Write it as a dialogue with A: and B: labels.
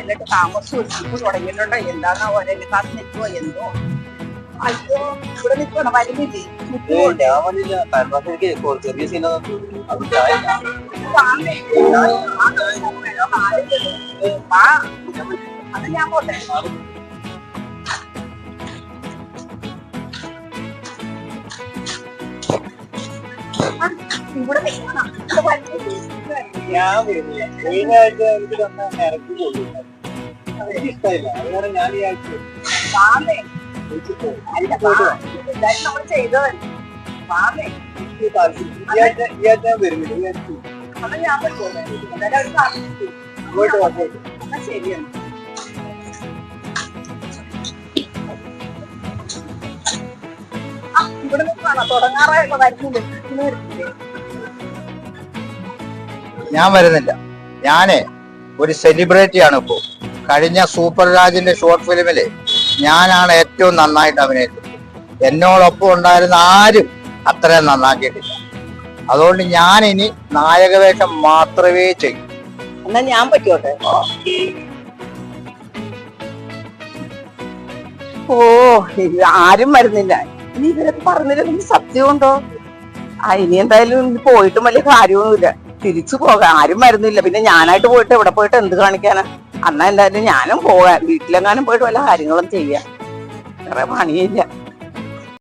A: നല്ലതായിട്ട് താമസം ഒരുക്കിട്ട് തുടങ്ങിയിട്ടുണ്ടോ എന്താന്നാ പോലെ കാത്ത് നിൽക്കുവോ എന്തോ. അയ്യോ ഇവിടെ നിൽക്കണം വരുന്നില്ലേ അത് ഞാൻ പോട്ടെ. ഇവിടെ നിൽക്കണം
B: ഞാൻ വരുന്നില്ല. കഴിഞ്ഞാഴ്ച എനിക്ക് തന്നെ ഇറക്കി കൊള്ളില്ല, എനിക്കിഷ്ടമില്ല. അതുകൊണ്ട് ഞാൻ ഈ ആഴ്ച
A: നമ്മൾ ചെയ്തതല്ലേ.
B: ഈ ആഴ്ച ഞാൻ വരുന്നില്ല. ഈ ആഴ്ച
A: അത് ഞാൻ പറ്റുമോ എന്നാ ശരിയാണ്. ഇവിടെ നിൽക്കാണോ തുടങ്ങാറായുള്ള വരുന്നില്ല.
C: ഞാൻ വരുന്നില്ല. ഞാനേ ഒരു സെലിബ്രിറ്റി ആണ് ഇപ്പോ. കഴിഞ്ഞ സൂപ്പർ രാജിന്റെ ഷോർട്ട് ഫിലിമില് ഞാനാണ് ഏറ്റവും നന്നായിട്ട് അഭിനയിച്ചത്. എന്നോടൊപ്പം ഉണ്ടായിരുന്ന ആരും അത്രയും നന്നാക്കിയിട്ടില്ല. അതുകൊണ്ട് ഞാൻ ഇനി നായകവേഷം മാത്രമേ ചെയ്യൂ.
A: എന്നാ ഞാൻ പറ്റോട്ടെ. ഓ ആരും വരുന്നില്ല. ഇനി ഇവരൊക്കെ പറഞ്ഞില്ലെങ്കിൽ സത്യമുണ്ടോ? ഇനി എന്തായാലും പോയിട്ടും വലിയ കാര്യമൊന്നുമില്ല. തിരിച്ചു പോകാം. ആരും വരുന്നില്ല. പിന്നെ ഞാനായിട്ട് പോയിട്ട് എവിടെ പോയിട്ട് എന്ത് കാണിക്കാനാ? എന്നാ എന്തായാലും ഞാനും പോകാം. വീട്ടിലെങ്ങാനും പോയിട്ട് വല്ല കാര്യങ്ങളും ചെയ്യാം. വേറെ പണിയില്ല.